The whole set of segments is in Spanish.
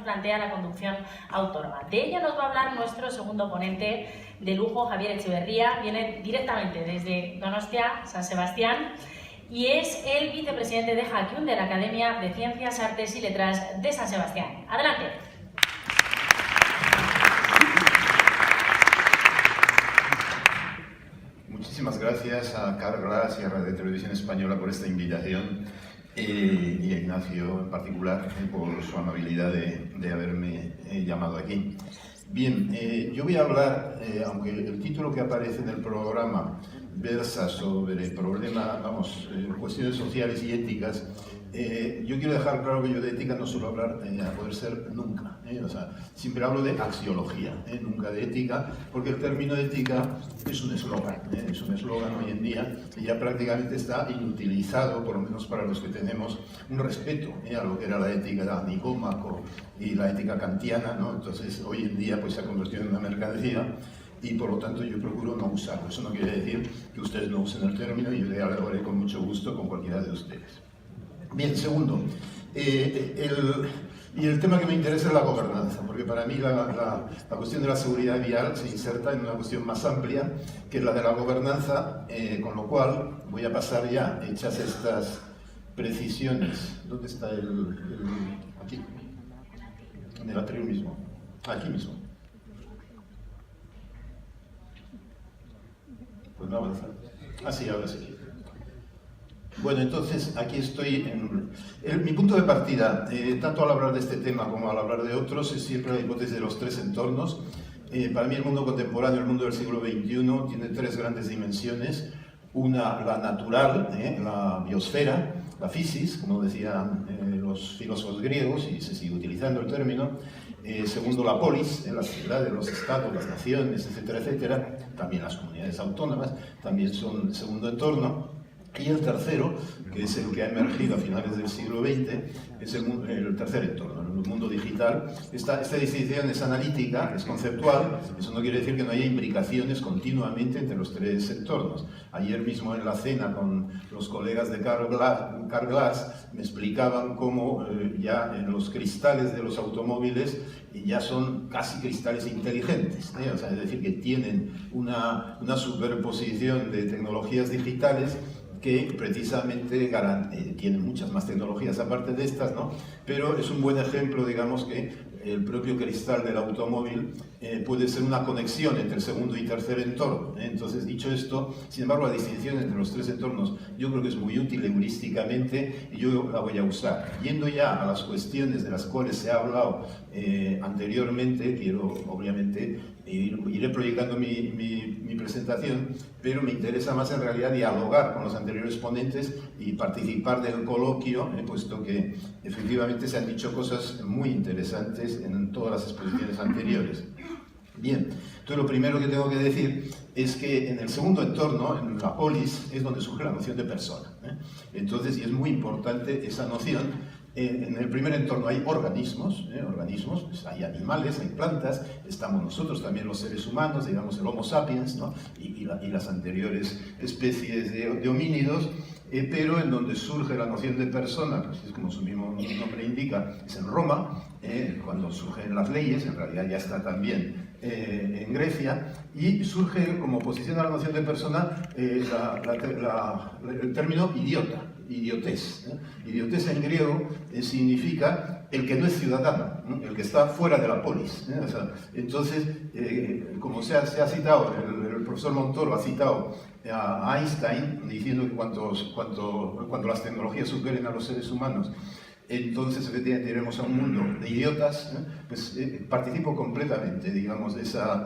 plantea la conducción autónoma. De ella nos va a hablar nuestro segundo ponente de lujo, Javier Etxeberria. Viene directamente desde Donostia, San Sebastián, y es el vicepresidente de Jakiun, de la Academia de Ciencias, Artes y Letras de San Sebastián. Adelante. Muchísimas gracias a Carglass y a Radio Televisión Española por esta invitación y a Ignacio en particular por su amabilidad de haberme llamado aquí. Bien, yo voy a hablar, aunque el título que aparece en el programa versa sobre problemas, cuestiones sociales y éticas, yo quiero dejar claro que yo de ética no suelo hablar a poder ser nunca, o sea, siempre hablo de axiología, nunca de ética, porque el término ética es un eslogan hoy en día que ya prácticamente está inutilizado, por lo menos para los que tenemos un respeto a lo que era la ética de Nicómaco y la ética kantiana, ¿no? Entonces hoy en día pues se ha convertido en una mercancía y por lo tanto yo procuro no usarlo. Eso no quiere decir que ustedes no usen el término y yo dialogaré con mucho gusto con cualquiera de ustedes. Bien, segundo, el tema que me interesa es la gobernanza, porque para mí la cuestión de la seguridad vial se inserta en una cuestión más amplia, que es la de la gobernanza, con lo cual voy a pasar ya, hechas estas precisiones. ¿Dónde está aquí? En el atril mismo. Aquí mismo. Pues no avanza. Ah, sí, ahora sí. Bueno, entonces aquí estoy mi punto de partida, tanto al hablar de este tema como al hablar de otros, es siempre la hipótesis de los tres entornos. Para mí el mundo contemporáneo, el mundo del siglo XXI, tiene tres grandes dimensiones. Una, la natural, la biosfera, la physis, como decían los filósofos griegos, y se sigue utilizando el término. Segundo, la polis, las ciudades, los estados, las naciones, etcétera, etcétera. También las comunidades autónomas, también son segundo entorno. Y el tercero, que es el que ha emergido a finales del siglo XX, es el tercer entorno, el mundo digital. Esta distinción es analítica, es conceptual, eso no quiere decir que no haya imbricaciones continuamente entre los tres entornos. Ayer mismo en la cena con los colegas de Carglass me explicaban cómo ya en los cristales de los automóviles ya son casi cristales inteligentes, o sea, es decir, que tienen una superposición de tecnologías digitales que precisamente tienen muchas más tecnologías aparte de estas, ¿no? Pero es un buen ejemplo, digamos, que el propio cristal del automóvil puede ser una conexión entre el segundo y tercer entorno. Entonces, dicho esto, sin embargo, la distinción entre los tres entornos yo creo que es muy útil heurísticamente y yo la voy a usar. Yendo ya a las cuestiones de las cuales se ha hablado anteriormente, quiero, obviamente, iré proyectando mi presentación, pero me interesa más en realidad dialogar con los anteriores ponentes y participar del coloquio, puesto que efectivamente se han dicho cosas muy interesantes en todas las exposiciones anteriores. Bien, entonces lo primero que tengo que decir es que en el segundo entorno, en la polis, es donde surge la noción de persona. Entonces, y es muy importante esa noción. En el primer entorno hay organismos, pues hay animales, hay plantas, estamos nosotros también los seres humanos, digamos el Homo sapiens, ¿no? y las anteriores especies de homínidos, pero en donde surge la noción de persona, pues es como su mismo nombre indica, es en Roma, cuando surgen las leyes, en realidad ya está también en Grecia, y surge como oposición a la noción de persona el término idiota. Idiotés. Idiotés en griego significa el que no es ciudadano, ¿no? El que está fuera de la polis. O sea, entonces, como se ha citado, el profesor Montoro ha citado a Einstein diciendo que cuando las tecnologías superen a los seres humanos, entonces efectivamente iremos a un mundo de idiotas, pues participo completamente, digamos, de esa,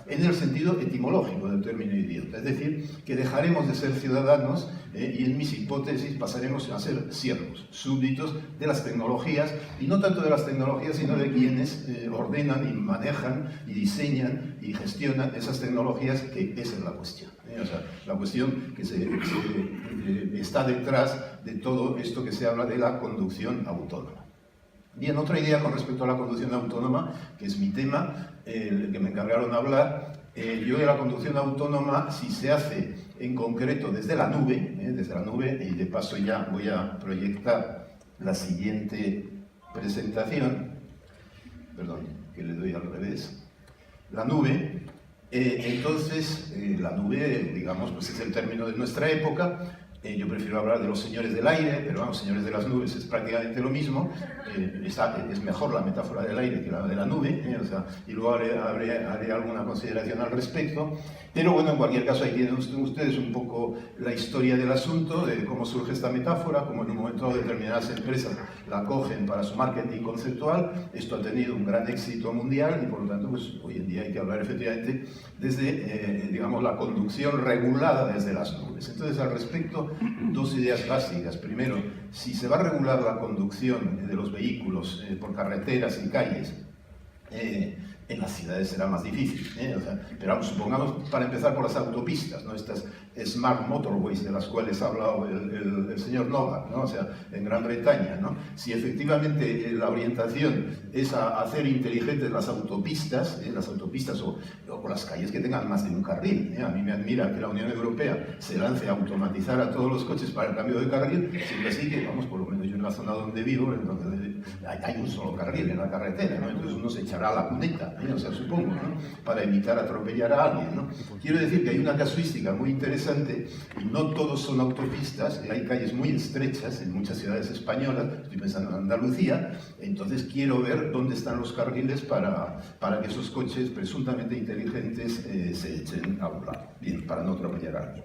en el sentido etimológico del término idiota, es decir, que dejaremos de ser ciudadanos y en mis hipótesis pasaremos a ser siervos, súbditos de las tecnologías, y no tanto de las tecnologías, sino de quienes ordenan y manejan y diseñan y gestionan esas tecnologías, que esa es la cuestión. O sea, la cuestión que está detrás de todo esto que se habla de la conducción autónoma. Bien, otra idea con respecto a la conducción autónoma, que es mi tema, el que me encargaron hablar, yo de la conducción autónoma, si se hace en concreto desde la nube, y de paso ya voy a proyectar la siguiente presentación, perdón, que le doy al revés, la nube. Entonces, la nube, digamos, pues es el término de nuestra época. Yo prefiero hablar de los señores del aire, pero vamos, señores de las nubes es prácticamente lo mismo. Es mejor la metáfora del aire que la de la nube, o sea, y luego haré alguna consideración al respecto. Pero bueno, en cualquier caso, ahí tienen ustedes un poco la historia del asunto, de cómo surge esta metáfora, cómo en un momento dado determinadas empresas la cogen para su marketing conceptual. Esto ha tenido un gran éxito mundial y por lo tanto, pues hoy en día hay que hablar efectivamente desde, digamos, la conducción regulada desde las nubes. Entonces, al respecto, dos ideas básicas. Primero, si se va a regular la conducción de los vehículos por carreteras y calles, en las ciudades será más difícil, o sea, pero vamos, supongamos para empezar por las autopistas, ¿no? Estas smart motorways de las cuales ha hablado el señor Novak, ¿no? O sea, en Gran Bretaña, ¿no? Si efectivamente la orientación es a hacer inteligentes las autopistas o las calles que tengan más de un carril, a mí me admira que la Unión Europea se lance a automatizar a todos los coches para el cambio de carril, siempre así que, vamos, por lo menos yo en la zona donde vivo, donde hay un solo carril en la carretera, ¿no? Entonces uno se echará a la cuneta, o sea, supongo, ¿no? Para evitar atropellar a alguien, ¿no? Quiero decir que hay una casuística muy interesante, y no todos son autopistas, hay calles muy estrechas en muchas ciudades españolas, estoy pensando en Andalucía, entonces quiero ver dónde están los carriles para que esos coches presuntamente inteligentes se echen a un lado, bien, para no atropellar a alguien.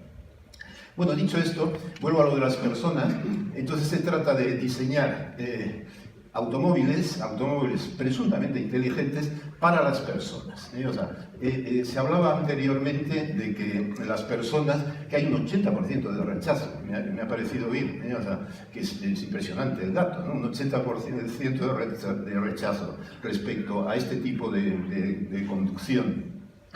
Bueno, dicho esto, vuelvo a lo de las personas. Entonces se trata de diseñar automóviles presuntamente inteligentes para las personas. O sea, se hablaba anteriormente de que las personas, que hay un 80% de rechazo, me ha parecido oír, o sea, que es impresionante el dato, ¿no? Un 80% de rechazo respecto a este tipo de conducción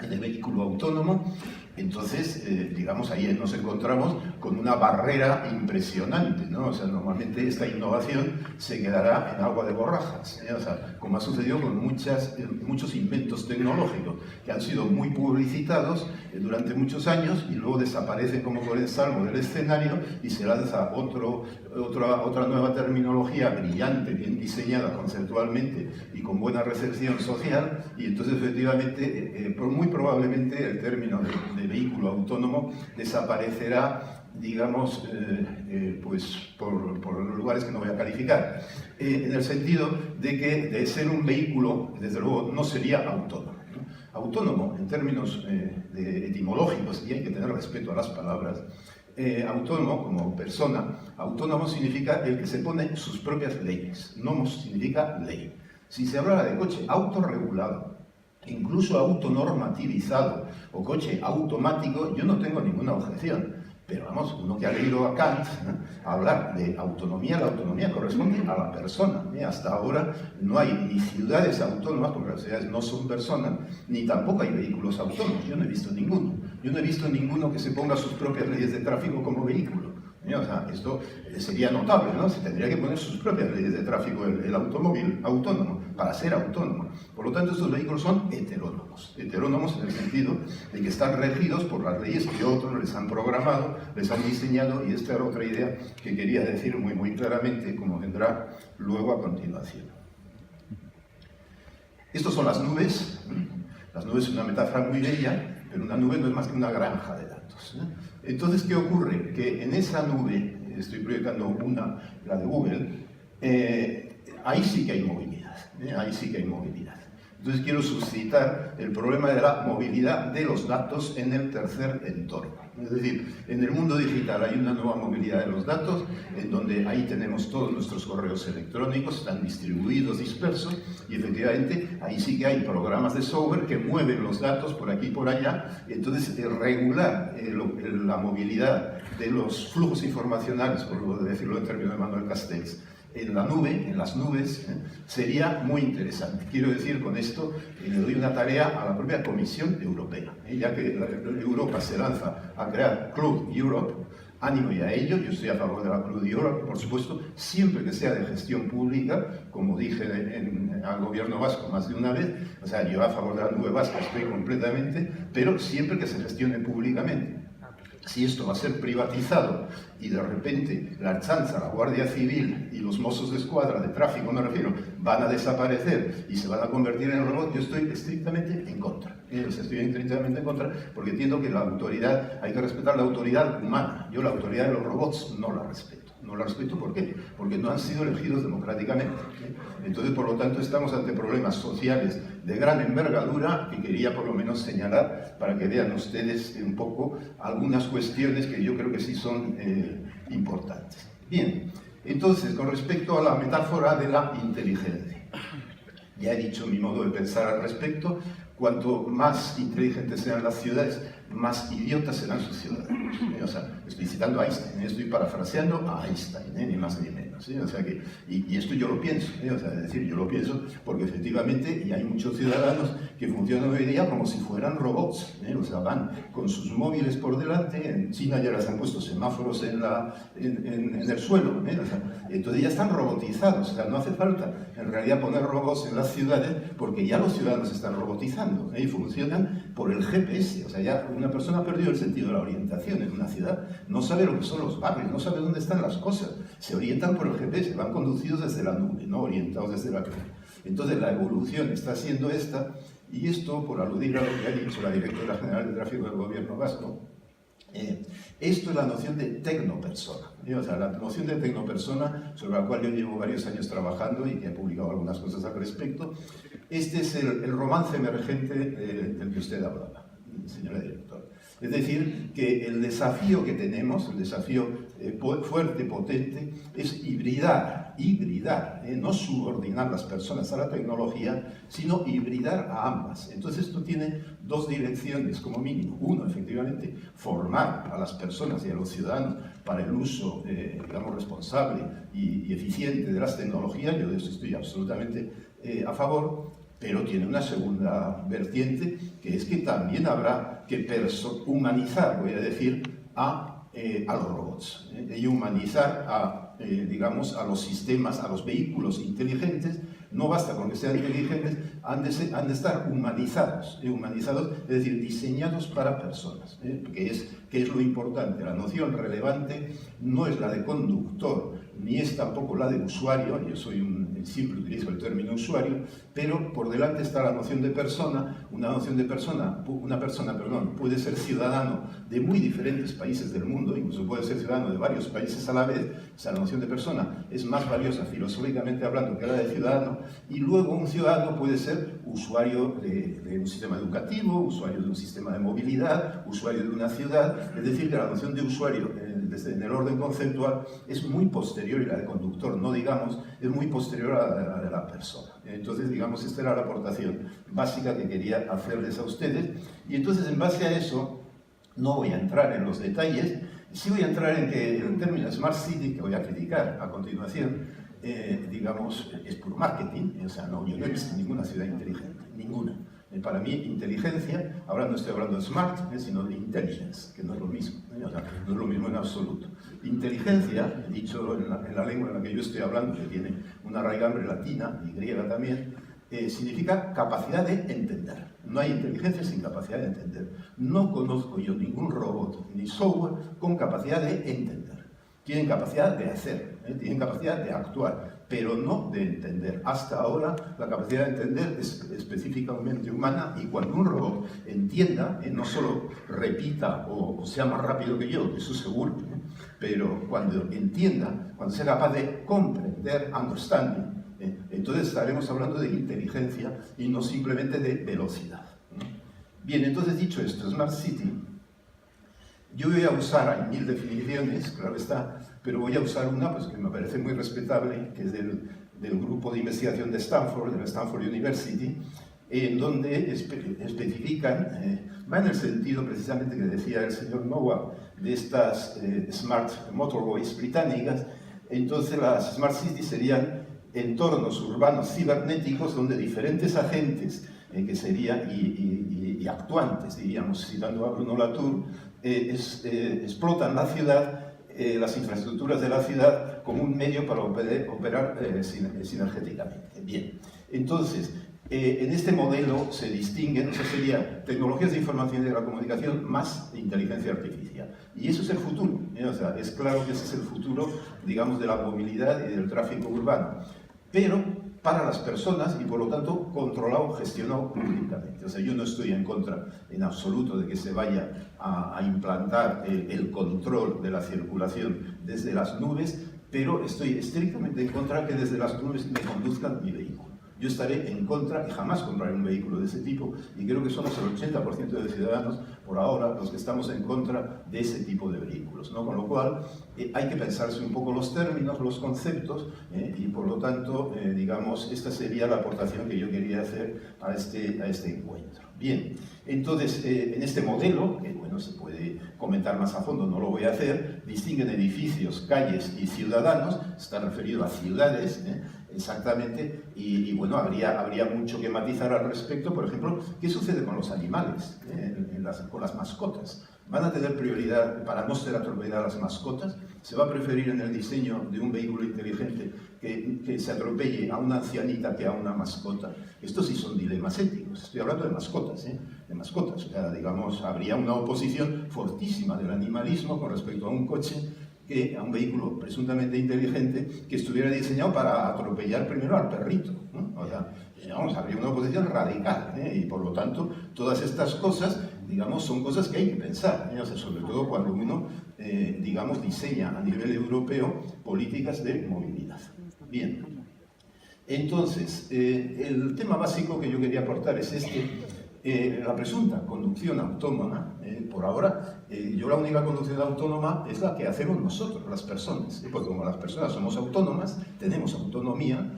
de vehículo autónomo. Entonces, digamos, ahí nos encontramos con una barrera impresionante, ¿no? O sea, normalmente esta innovación se quedará en agua de borrajas, o sea, como ha sucedido con muchos inventos tecnológicos que han sido muy publicitados durante muchos años y luego desaparecen como por el salvo del escenario y se lanza otra nueva terminología brillante, bien diseñada conceptualmente y con buena recepción social, y entonces efectivamente, muy probablemente el término de vehículo autónomo desaparecerá, digamos, pues por lugares que no voy a calificar, en el sentido de que de ser un vehículo, desde luego, no sería autónomo, ¿no? Autónomo, en términos etimológicos, y hay que tener respeto a las palabras, autónomo como persona, autónomo significa el que se pone sus propias leyes, nomos significa ley. Si se hablara de coche autorregulado, incluso autonormativizado o coche automático, yo no tengo ninguna objeción. Pero vamos, uno que ha leído a Kant, hablar de autonomía, la autonomía corresponde a la persona. Hasta ahora no hay ni ciudades autónomas, porque las ciudades no son personas, ni tampoco hay vehículos autónomos. Yo no he visto ninguno. Yo no he visto ninguno que se ponga sus propias leyes de tráfico como vehículo. O sea, esto sería notable, ¿no? Se tendría que poner sus propias leyes de tráfico el automóvil autónomo, para ser autónomo. Por lo tanto, estos vehículos son heterónomos. Heterónomos en el sentido de que están regidos por las leyes que otros les han programado, les han diseñado, y esta era otra idea que quería decir muy claramente, como vendrá luego a continuación. Estas son las nubes. Las nubes es una metáfora muy bella, pero una nube no es más que una granja de datos. Entonces, ¿qué ocurre? Que en esa nube, estoy proyectando la de Google, ahí sí que hay movilidad, ahí sí que hay movilidad. Entonces quiero suscitar el problema de la movilidad de los datos en el tercer entorno. Es decir, en el mundo digital hay una nueva movilidad de los datos, en donde ahí tenemos todos nuestros correos electrónicos, están distribuidos, dispersos, y efectivamente ahí sí que hay programas de software que mueven los datos por aquí y por allá. Entonces, regular la movilidad de los flujos informacionales, por decirlo en términos de Manuel Castells, en la nube, en las nubes, sería muy interesante. Quiero decir con esto que le doy una tarea a la propia Comisión Europea, ya que Europa se lanza a crear Cloud Europe, ánimo y a ello. Yo estoy a favor de la Cloud Europe, por supuesto, siempre que sea de gestión pública, como dije al gobierno vasco más de una vez. O sea, yo a favor de la nube vasca estoy completamente, pero siempre que se gestione públicamente. si esto va a ser privatizado y de repente la Ertzaintza, la Guardia Civil y los Mossos de Escuadra de tráfico, me refiero, van a desaparecer y se van a convertir en robots, yo estoy estrictamente en contra. O sea, estoy estrictamente en contra porque entiendo que la autoridad, hay que respetar la autoridad humana. Yo la autoridad de los robots no la respeto. No la respeto, ¿por qué? Porque no han sido elegidos democráticamente. Entonces, por lo tanto, estamos ante problemas sociales de gran envergadura que quería por lo menos señalar para que vean ustedes un poco algunas cuestiones que yo creo que sí son importantes. Bien, entonces, con respecto a la metáfora de la inteligencia, ya he dicho mi modo de pensar al respecto. Cuanto más inteligentes sean las ciudades, más idiotas serán sus ciudadanos. O sea, estoy citando a Einstein, estoy parafraseando a Einstein, ni más ni menos. O sea que, y esto yo lo pienso, o sea, es decir, yo lo pienso porque efectivamente y hay muchos ciudadanos que funcionan hoy día como si fueran robots. O sea, van con sus móviles por delante. En China ya les han puesto semáforos en el suelo. O sea, entonces ya están robotizados. O sea, no hace falta en realidad poner robots en las ciudades porque ya los ciudadanos están robotizando. Y funcionan por el GPS, o sea, ya una persona ha perdido el sentido de la orientación en una ciudad, no sabe lo que son los barrios, no sabe dónde están las cosas, se orientan por el GPS, van conducidos desde la nube, no orientados desde la calle. Entonces la evolución está siendo esta, y esto, por aludir a lo que ha dicho la directora general de tráfico del gobierno vasco, esto es la noción de tecnopersona. O sea, la noción de tecnopersona, sobre la cual yo llevo varios años trabajando y que he publicado algunas cosas al respecto. Este es el romance emergente del que usted hablaba, señora directora. Es decir, que el desafío que tenemos, el desafío fuerte, potente, es hibridar, no subordinar las personas a la tecnología, sino hibridar a ambas. Entonces esto tiene dos direcciones como mínimo. Uno, efectivamente, formar a las personas y a los ciudadanos para el uso, digamos, responsable y eficiente de las tecnologías. Yo de eso estoy absolutamente a favor. Pero tiene una segunda vertiente, que es que también habrá que humanizar, voy a decir, a los robots, y humanizar digamos, a los sistemas, a los vehículos inteligentes. No basta con que sean inteligentes, han de estar humanizados, es decir, diseñados para personas, que es lo importante. La noción relevante no es la de conductor, ni es tampoco la de usuario. Yo siempre utilizo el término usuario, pero por delante está la noción de persona. Una persona puede ser ciudadano de muy diferentes países del mundo, incluso puede ser ciudadano de varios países a la vez. O sea, la noción de persona es más valiosa filosóficamente hablando que la de ciudadano. Y luego un ciudadano puede ser usuario de un sistema educativo, usuario de un sistema de movilidad, usuario de una ciudad. Es decir, que la noción de usuario en el orden conceptual es muy posterior, y la de conductor, no digamos, es muy posterior a la de la persona. Entonces, digamos, esta era la aportación básica que quería hacerles a ustedes. Y entonces, en base a eso, no voy a entrar en los detalles, sí voy a entrar en que el término Smart City, que voy a criticar a continuación, digamos, es puro marketing. O sea, no, yo no he visto ninguna ciudad inteligente, ninguna. Para mí, inteligencia, ahora no estoy hablando de smart, sino de intelligence, que no es lo mismo, o sea, no es lo mismo en absoluto. Inteligencia, dicho en la lengua en la que yo estoy hablando, que tiene una raigambre latina y griega también, significa capacidad de entender. No hay inteligencia sin capacidad de entender. No conozco yo ningún robot ni software con capacidad de entender. Tienen capacidad de hacer, tienen capacidad de actuar, pero no de entender. Hasta ahora la capacidad de entender es específicamente humana, y cuando un robot entienda, no solo repita o sea más rápido que yo, eso seguro, pero cuando entienda, cuando sea capaz de comprender, understanding, entonces estaremos hablando de inteligencia y no simplemente de velocidad. Bien, entonces dicho esto, Smart City, yo voy a usar, hay 1000 definiciones, claro está, pero voy a usar una pues, que me parece muy respetable, que es del grupo de investigación de Stanford, de la Stanford University, en donde especifican, va en el sentido precisamente que decía el señor Noah, de estas Smart Motorways británicas. Entonces las Smart Cities serían entornos urbanos cibernéticos donde diferentes agentes que serían y actuantes, diríamos, citando a Bruno Latour, explotan la ciudad, las infraestructuras de la ciudad como un medio para operar sinergéticamente. Bien, entonces, En este modelo se distinguen, eso sería tecnologías de información y de la comunicación más inteligencia artificial. Y eso es el futuro, o sea, es claro que ese es el futuro, digamos, de la movilidad y del tráfico urbano. Pero para las personas y por lo tanto controlado, gestionado públicamente. O sea, yo no estoy en contra en absoluto de que se vaya a implantar el control de la circulación desde las nubes, pero estoy estrictamente en contra de que desde las nubes me conduzcan mi vehículo. Yo estaré en contra y jamás compraré un vehículo de ese tipo, y creo que somos el 80% de ciudadanos, por ahora, los que estamos en contra de ese tipo de vehículos, ¿no? Con lo cual, hay que pensarse un poco los términos, los conceptos, y por lo tanto, digamos, esta sería la aportación que yo quería hacer a este encuentro. Bien, entonces, en este modelo, que bueno, se puede comentar más a fondo, no lo voy a hacer, distinguen edificios, calles y ciudadanos, está referido a ciudades, exactamente, y bueno, habría mucho que matizar al respecto. Por ejemplo, ¿qué sucede con los animales, con las mascotas? ¿Van a tener prioridad para no ser atropelladas las mascotas? ¿Se va a preferir en el diseño de un vehículo inteligente que se atropelle a una ancianita que a una mascota? Estos sí son dilemas éticos. Estoy hablando de mascotas, de mascotas. O sea, digamos, habría una oposición fortísima del animalismo con respecto a un coche, a un vehículo presuntamente inteligente que estuviera diseñado para atropellar primero al perrito, ¿no? O sea, vamos, habría una oposición radical, y por lo tanto todas estas cosas, digamos, son cosas que hay que pensar, o sea, sobre todo cuando uno, digamos, diseña a nivel europeo políticas de movilidad. Bien, entonces, el tema básico que yo quería aportar es la presunta conducción autónoma. Por ahora, yo la única conducción autónoma es la que hacemos nosotros, las personas, porque como las personas somos autónomas, tenemos autonomía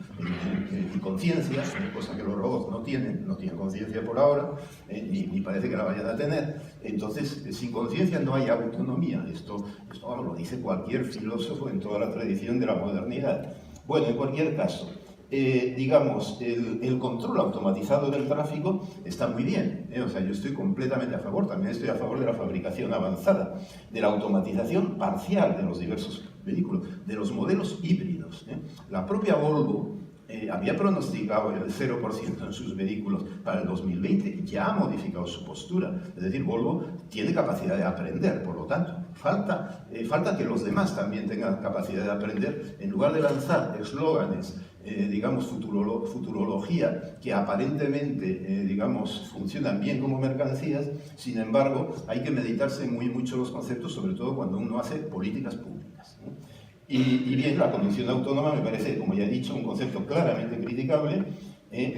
y conciencia, cosa que los robots no tienen conciencia por ahora, ni parece que la vayan a tener. Entonces, sin conciencia no hay autonomía. Esto vamos, lo dice cualquier filósofo en toda la tradición de la modernidad. Bueno, en cualquier caso, digamos, el control automatizado del tráfico está muy bien, o sea, yo estoy completamente a favor, también estoy a favor de la fabricación avanzada, de la automatización parcial de los diversos vehículos, de los modelos híbridos. La propia Volvo había pronosticado el 0% en sus vehículos para el 2020, ya ha modificado su postura, es decir, Volvo tiene capacidad de aprender, por lo tanto, falta que los demás también tengan capacidad de aprender, en lugar de lanzar eslóganes, digamos, futurología, que aparentemente, digamos, funcionan bien como mercancías. Sin embargo, hay que meditarse muy mucho los conceptos, sobre todo cuando uno hace políticas públicas, ¿no? Y bien, la conducción autónoma me parece, como ya he dicho, un concepto claramente criticable.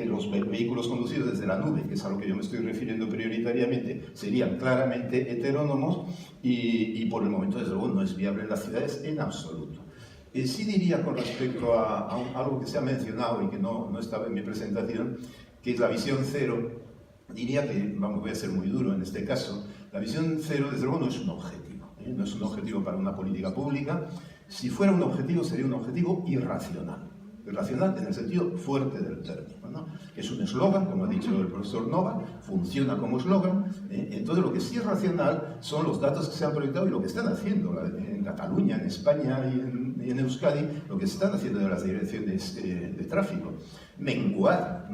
Los vehículos conducidos desde la nube, que es a lo que yo me estoy refiriendo prioritariamente, serían claramente heterónomos y por el momento, desde luego, no es viable en las ciudades en absoluto. Sí diría con respecto a algo que se ha mencionado y que no estaba en mi presentación, que es la visión cero. Diría que, vamos, voy a ser muy duro en este caso, la visión cero desde luego no es un objetivo, no es un objetivo para una política pública. Si fuera un objetivo, sería un objetivo irracional. Irracional en el sentido fuerte del término, ¿no? Es un eslogan, como ha dicho el profesor Nova, funciona como eslogan. Entonces, lo que sí es racional son los datos que se han proyectado y lo que están haciendo en Cataluña, en España y en Euskadi, lo que están haciendo de las direcciones de tráfico. Menguar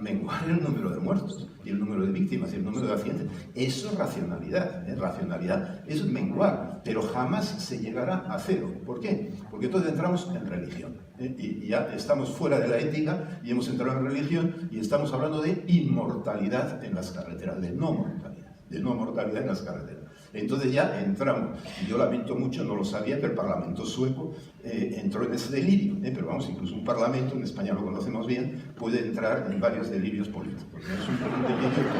el número de muertos y el número de víctimas y el número de accidentes. Eso es racionalidad. Racionalidad es menguar, pero jamás se llegará a cero. ¿Por qué? Porque entonces entramos en religión. Y ya estamos fuera de la ética y hemos entrado en religión y estamos hablando de inmortalidad en las carreteras, de no mortalidad en las carreteras. Entonces ya entramos, y yo lamento mucho, no lo sabía, que el Parlamento sueco entró en ese delirio, pero vamos, incluso un Parlamento, en España lo conocemos bien, puede entrar en varios delirios políticos, es un delirio total.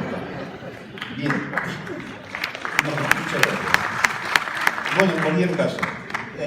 Bien, muchas gracias. Bueno, en cualquier caso,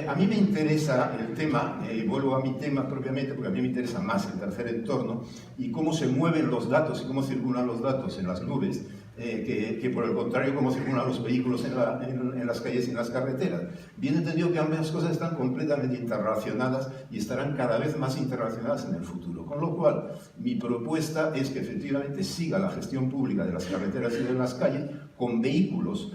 a mí me interesa el tema, vuelvo a mi tema propiamente, porque a mí me interesa más el tercer entorno y cómo se mueven los datos y cómo circulan los datos en las nubes, que por el contrario, cómo circulan los vehículos en las calles y en las carreteras. Bien entendido que ambas cosas están completamente interrelacionadas y estarán cada vez más interrelacionadas en el futuro. Con lo cual, mi propuesta es que efectivamente siga la gestión pública de las carreteras y de las calles con vehículos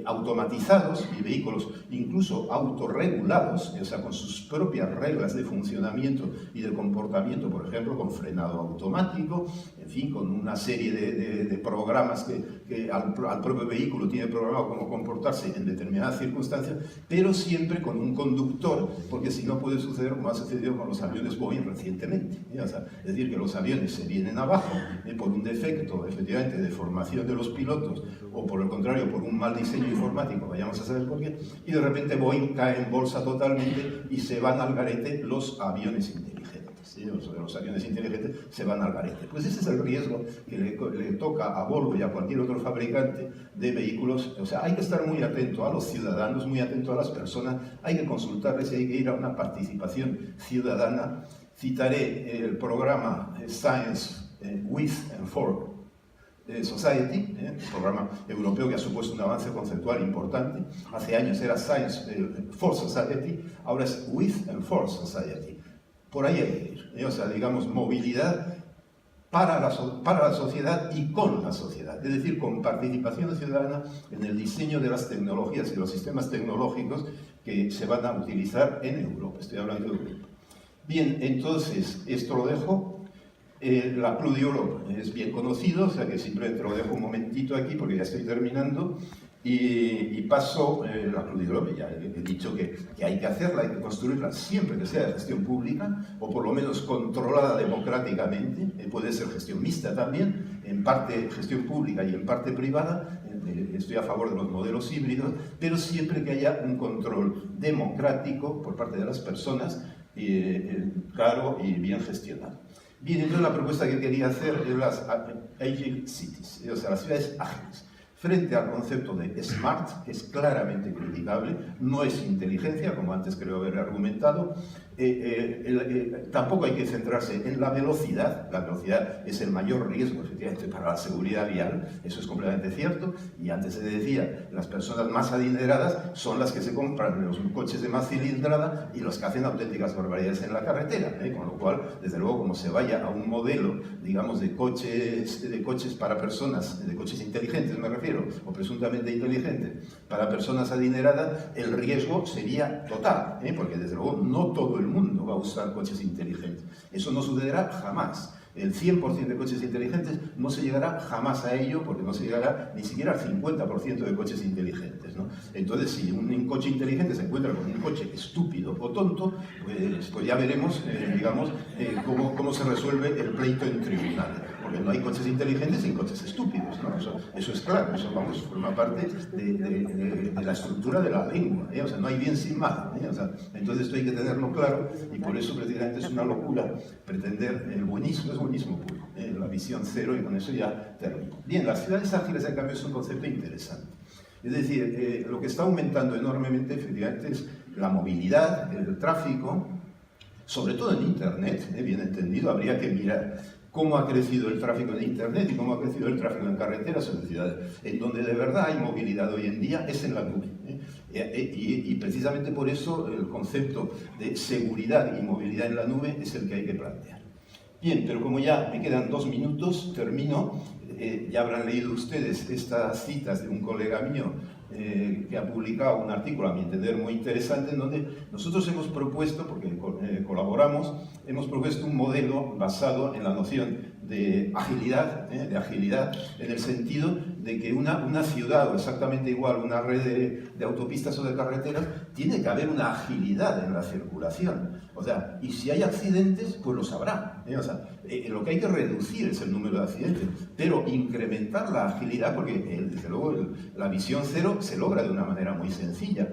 automatizados y vehículos incluso autorregulados, o sea, con sus propias reglas de funcionamiento y de comportamiento, por ejemplo, con frenado automático, en en fin, con una serie de programas que al propio vehículo tiene programado cómo comportarse en determinadas circunstancias, pero siempre con un conductor, porque si no puede suceder como ha sucedido con los aviones Boeing recientemente. O sea, es decir, que los aviones se vienen abajo por un defecto, efectivamente, de formación de los pilotos, o por el contrario, por un mal diseño informático, vayamos a saber por qué, y de repente Boeing cae en bolsa totalmente y se van al garete los aviones inteligentes. ¿Sí? Los aviones inteligentes se van al garete. Pues ese es el riesgo que le toca a Volvo y a cualquier otro fabricante de vehículos. O sea, hay que estar muy atento a los ciudadanos, muy atento a las personas, hay que consultarles y hay que ir a una participación ciudadana. Citaré el programa Science with and for Society, un programa europeo que ha supuesto un avance conceptual importante. Hace años era Science for Society, ahora es with and for Society. Por ahí hay que ir, o sea, digamos, movilidad para la sociedad y con la sociedad, es decir, con participación ciudadana en el diseño de las tecnologías y los sistemas tecnológicos que se van a utilizar en Europa. Estoy hablando de Europa. Bien, entonces, esto lo dejo. La Club de Europa es bien conocido, o sea que simplemente lo dejo un momentito aquí porque ya estoy terminando. Y paso la Club de Europa, ya he dicho que hay que hacerla, hay que construirla siempre que sea de gestión pública, o por lo menos controlada democráticamente, puede ser gestión mixta también, en parte gestión pública y en parte privada. Estoy a favor de los modelos híbridos, pero siempre que haya un control democrático por parte de las personas, claro y bien gestionado. Bien, entonces la propuesta que quería hacer es las Agile Cities, o sea, las ciudades ágiles. Frente al concepto de smart, que es claramente criticable, no es inteligencia, como antes creo haber argumentado. Tampoco hay que centrarse en la velocidad. La velocidad es el mayor riesgo, efectivamente, para la seguridad vial. Eso es completamente cierto. Y antes se decía, las personas más adineradas son las que se compran los coches de más cilindrada y los que hacen auténticas barbaridades en la carretera. Con lo cual, desde luego, como se vaya a un modelo, digamos, de coches para personas, de coches inteligentes, me refiero, o presuntamente inteligentes, para personas adineradas, el riesgo sería total, porque desde luego no todo el mundo va a usar coches inteligentes. Eso no sucederá jamás. El 100% de coches inteligentes no se llegará jamás a ello, porque no se llegará ni siquiera al 50% de coches inteligentes, ¿no? Entonces, si un coche inteligente se encuentra con un coche estúpido o tonto, pues ya veremos, digamos, cómo se resuelve el pleito en tribunales. Porque no hay coches inteligentes sin coches estúpidos, ¿no? Eso es claro, eso forma parte de la estructura de la lengua, O sea, no hay bien sin mal, O sea, entonces esto hay que tenerlo claro y por eso precisamente es una locura pretender el buenismo, es buenismo puro, la visión cero, y con eso ya termino. Bien, las ciudades ágiles en cambio es un concepto interesante. Es decir, lo que está aumentando enormemente efectivamente es la movilidad, el tráfico, sobre todo en Internet, bien entendido, habría que mirar cómo ha crecido el tráfico en Internet y cómo ha crecido el tráfico en carreteras en ciudades. En donde de verdad hay movilidad hoy en día es en la nube. Y precisamente por eso el concepto de seguridad y movilidad en la nube es el que hay que plantear. Bien, pero como ya me quedan 2 minutos, termino. Ya habrán leído ustedes estas citas de un colega mío que ha publicado un artículo, a mi entender, muy interesante, en donde nosotros hemos propuesto, porque colaboramos, hemos propuesto un modelo basado en la noción de agilidad, en el sentido de que una ciudad, o exactamente igual una red de autopistas o de carreteras, tiene que haber una agilidad en la circulación. O sea, y si hay accidentes, pues los habrá. O sea, lo que hay que reducir es el número de accidentes, pero incrementar la agilidad, porque desde luego la visión cero se logra de una manera muy sencilla,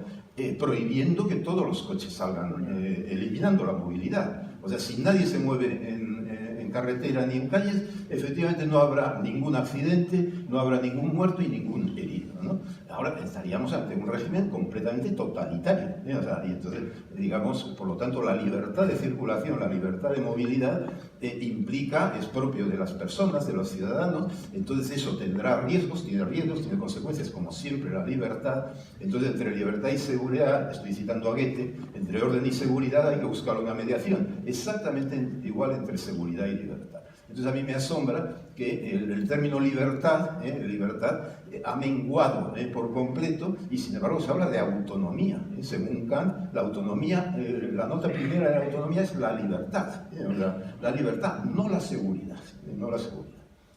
prohibiendo que todos los coches salgan, eliminando la movilidad. O sea, si nadie se mueve en carretera ni en calles, efectivamente no habrá ningún accidente, no habrá ningún muerto y ningún herido, ¿no? Ahora estaríamos ante un régimen completamente totalitario, O sea, y entonces, digamos, por lo tanto, la libertad de circulación, la libertad de movilidad es propio de las personas, de los ciudadanos. Entonces eso tendrá riesgos, tiene consecuencias, como siempre la libertad. Entonces, entre libertad y seguridad, estoy citando a Goethe, entre orden y seguridad hay que buscar una mediación, exactamente igual entre seguridad y libertad. Entonces a mí me asombra que el término libertad, ha menguado por completo, y sin embargo se habla de autonomía. Según Kant, la autonomía, la nota primera de la autonomía es la libertad, la libertad, no la seguridad, no la seguridad.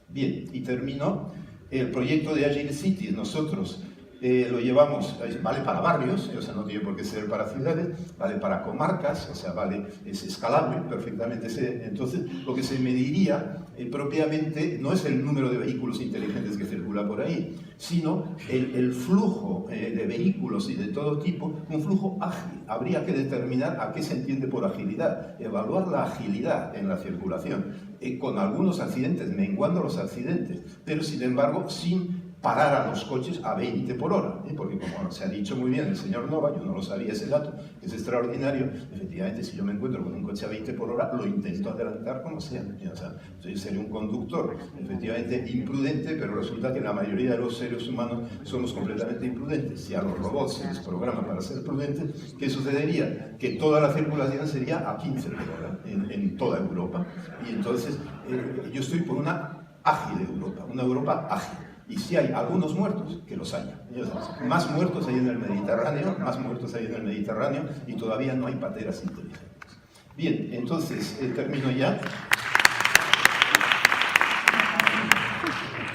Bien, y termino. El proyecto de Agile Cities, nosotros lo llevamos, vale para barrios, o sea, no tiene por qué ser para ciudades, vale para comarcas, o sea, vale, es escalable perfectamente. Entonces, lo que se mediría propiamente no es el número de vehículos inteligentes que circula por ahí, sino el flujo de vehículos y de todo tipo, un flujo ágil. Habría que determinar a qué se entiende por agilidad, evaluar la agilidad en la circulación, con algunos accidentes, menguando los accidentes, pero sin embargo sin parar a los coches a 20 por hora, porque como se ha dicho muy bien el señor Nova, yo no lo sabía ese dato, que es extraordinario, efectivamente si yo me encuentro con un coche a 20 por hora, lo intento adelantar como sea, o sea, yo seré un conductor efectivamente imprudente, pero resulta que la mayoría de los seres humanos somos completamente imprudentes. Si a los robots se les programa para ser prudentes, ¿qué sucedería? Que toda la circulación sería a 15 por hora en toda Europa, y entonces yo estoy por una ágil Europa, una Europa ágil. Y si hay algunos muertos, que los haya. Más muertos hay en el Mediterráneo, y todavía no hay pateras inteligentes. Bien, entonces termino ya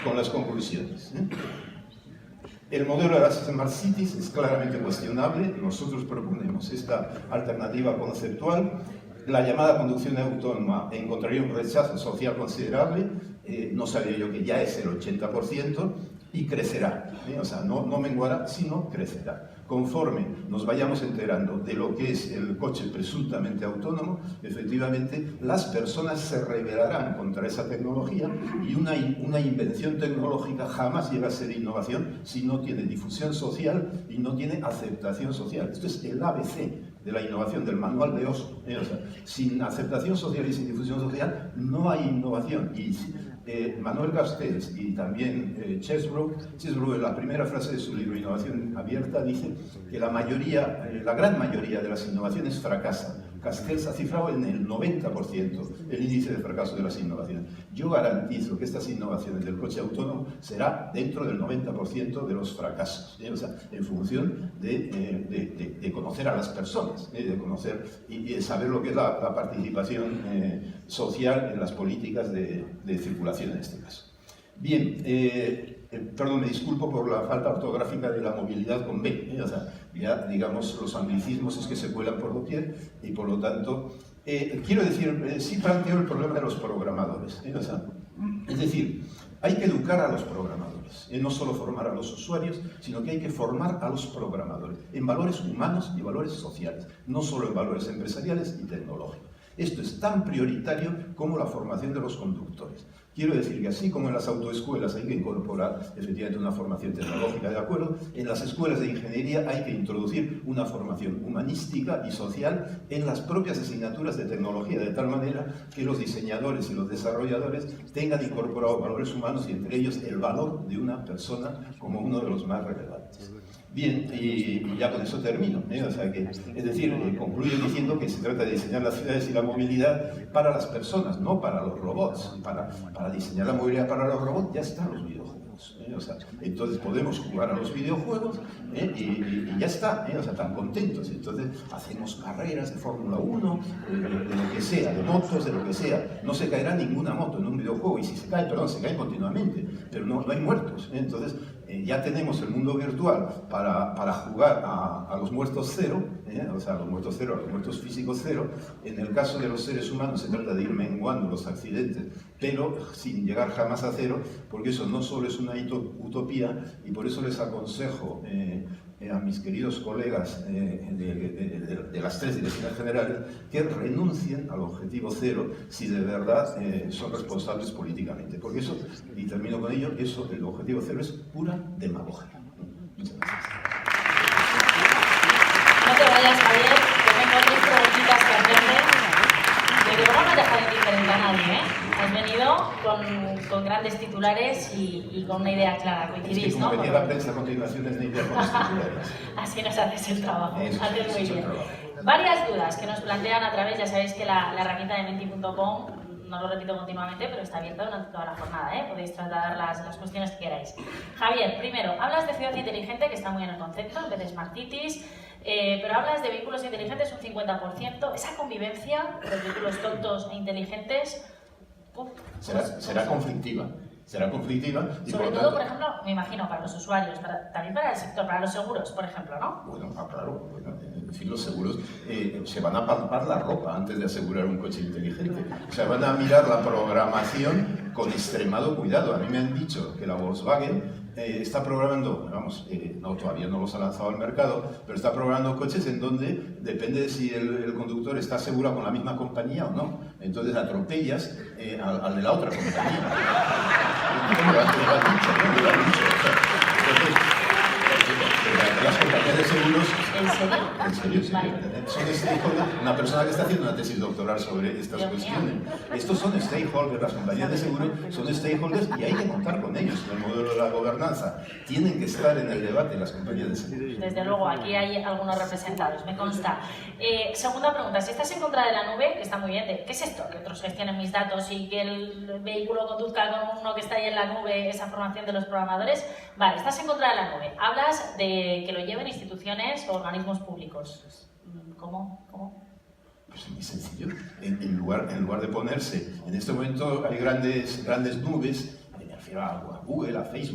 con las conclusiones. El modelo de las Smart Cities es claramente cuestionable. Nosotros proponemos esta alternativa conceptual. La llamada conducción autónoma encontraría un rechazo social considerable. No sabía yo que ya es el 80% y crecerá, o sea, no menguará, sino crecerá. Conforme nos vayamos enterando de lo que es el coche presuntamente autónomo, efectivamente las personas se rebelarán contra esa tecnología y una invención tecnológica jamás llega a ser innovación si no tiene difusión social y no tiene aceptación social. Esto es el ABC de la innovación, del manual de Oslo. O sea, sin aceptación social y sin difusión social no hay innovación. Y Manuel Castells y también Chesbrough, en la primera frase de su libro Innovación Abierta, dice que la gran mayoría de las innovaciones fracasan. Castells ha cifrado en el 90% el índice de fracaso de las innovaciones. Yo garantizo que estas innovaciones del coche autónomo será dentro del 90% de los fracasos, o sea, en función de conocer a las personas, de conocer y saber lo que es la participación social en las políticas de circulación en este caso. Bien, perdón, me disculpo por la falta ortográfica de la movilidad con B, o sea, ya digamos los anglicismos es que se cuelan por doquier y por lo tanto, quiero decir, sí planteo el problema de los programadores, o sea, es decir, hay que educar a los programadores, no solo formar a los usuarios, sino que hay que formar a los programadores en valores humanos y valores sociales, no solo en valores empresariales y tecnológicos. Esto es tan prioritario como la formación de los conductores. Quiero decir que así como en las autoescuelas hay que incorporar efectivamente una formación tecnológica, de acuerdo, en las escuelas de ingeniería hay que introducir una formación humanística y social en las propias asignaturas de tecnología, de tal manera que los diseñadores y los desarrolladores tengan incorporados valores humanos y entre ellos el valor de una persona como uno de los más relevantes. Bien, y ya con eso termino, o sea que, es decir, concluyo diciendo que se trata de diseñar las ciudades y la movilidad para las personas, no para los robots. Para diseñar la movilidad para los robots ya están los videojuegos, o sea, entonces podemos jugar a los videojuegos y ya está, o sea, tan contentos. Entonces hacemos carreras de Fórmula 1, de lo que sea, de motos, de lo que sea. No se caerá ninguna moto en un videojuego y si se cae, perdón, se cae continuamente, pero no hay muertos. Entonces ya tenemos el mundo virtual para jugar a los muertos cero, o sea, a los muertos cero, a los muertos físicos cero. En el caso de los seres humanos se trata de ir menguando los accidentes, pero sin llegar jamás a cero, porque eso no solo es una utopía, y por eso les aconsejo a mis queridos colegas de las tres direcciones generales que renuncien al objetivo cero si de verdad son responsables políticamente, porque eso, y termino con ello, eso, el objetivo cero es pura demagogia. Muchas gracias. No te vayas, Javier, que tengo tres preguntitas que hacerte. Yo digo, no me dejas indiferente a nadie, Has venido con grandes titulares y con una idea clara, coincidís, es que como ¿no? venía la prensa a continuación es de idea con los titulares. Así nos haces el trabajo, haces muy bien. Trabajo. Varias dudas que nos plantean a través, ya sabéis que la herramienta de menti.com, no lo repito continuamente, pero está abierta durante toda la jornada, podéis trasladar las cuestiones que queráis. Javier, primero, hablas de ciudad inteligente, que está muy en el concepto, en vez de Smart Cities, pero hablas de vehículos inteligentes un 50%, esa convivencia de vehículos tontos e inteligentes... Será conflictiva. Será conflictiva y Sobre por lo todo, tanto... por ejemplo, me imagino, para los usuarios, también para el sector, para los seguros, por ejemplo, ¿no? Bueno, claro, bueno, en fin, los seguros se van a palpar la ropa antes de asegurar un coche inteligente. O sea, van a mirar la programación con extremado cuidado. A mí me han dicho que la Volkswagen está programando, vamos, no, todavía no los ha lanzado al mercado, pero está programando coches en donde depende de si el conductor está asegurado con la misma compañía o no. Entonces atropellas al de la otra compañía. Las compañías de seguros... ¿En serio? En serio. Son stakeholders. Una persona que está haciendo una tesis doctoral sobre estas cuestiones. Estos son stakeholders, las compañías de seguros son stakeholders y hay que contar con ellos en el modelo de la gobernanza. Tienen que estar en el debate las compañías de seguros. Desde luego, aquí hay algunos representados, me consta. Segunda pregunta, si estás en contra de la nube, que está muy bien, ¿qué es esto? Que otros gestionen mis datos y que el vehículo conduzca con uno que está ahí en la nube, esa formación de los programadores. Vale, estás en contra de la nube. Hablas de que lo lleven instituciones o organismos públicos. ¿Cómo? Pues es muy sencillo. En lugar de ponerse, en este momento hay grandes nubes, me refiero a Google, a Facebook.